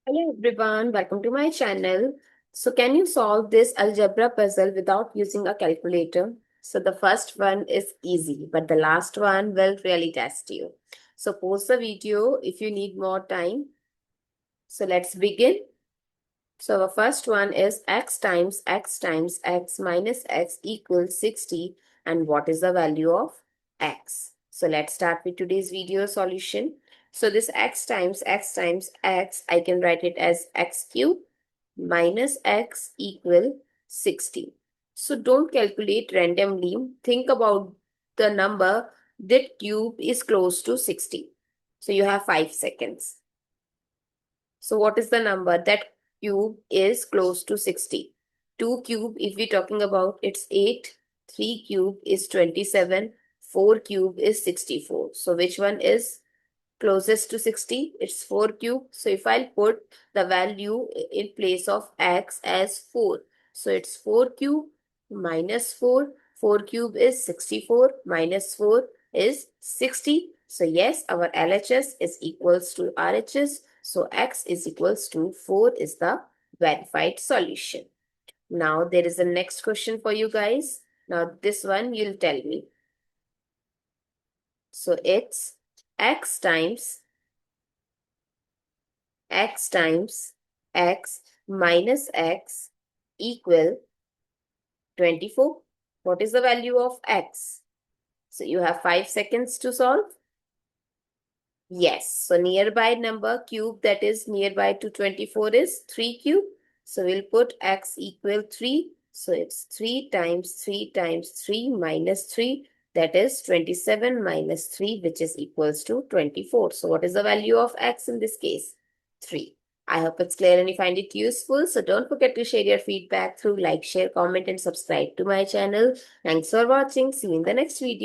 Hello everyone, welcome to my channel. So can you solve this algebra puzzle without using a calculator? So the first one is easy, but the last one will really test you. So pause the video if you need more time. So let's begin. So the first one is x times x minus x equals 60. And what is the value of x? So let's start with today's video solution. So this x times x, I can write it as x cube minus x equal 60. So don't calculate randomly. Think about the number that cube is close to 60. So you have 5 seconds. So what is the number that cube is close to 60? 2 cube, if we're talking about, it's 8. 3 cube is 27. 4 cube is 64. So which one is closest to 60? It's 4 cube. So if I'll put the value in place of x as 4. So it's 4 cube minus 4. 4 cube is 64 minus 4 is 60. So yes, our LHS is equals to RHS. So x is equals to 4 is the verified solution. Now there is a next question for you guys. Now this one you'll tell me. So it's x times x minus x equal 24. What is the value of x? So you have 5 seconds to solve. Yes, so nearby number cube that is nearby to 24 is 3 cube. So we'll put x equal 3. So it's 3 times 3 times 3 minus 3. That is 27 minus 3, which is equals to 24. So what is the value of x in this case? 3. I hope it's clear and you find it useful. So don't forget to share your feedback through like, share, comment and subscribe to my channel. Thanks for watching. See you in the next video.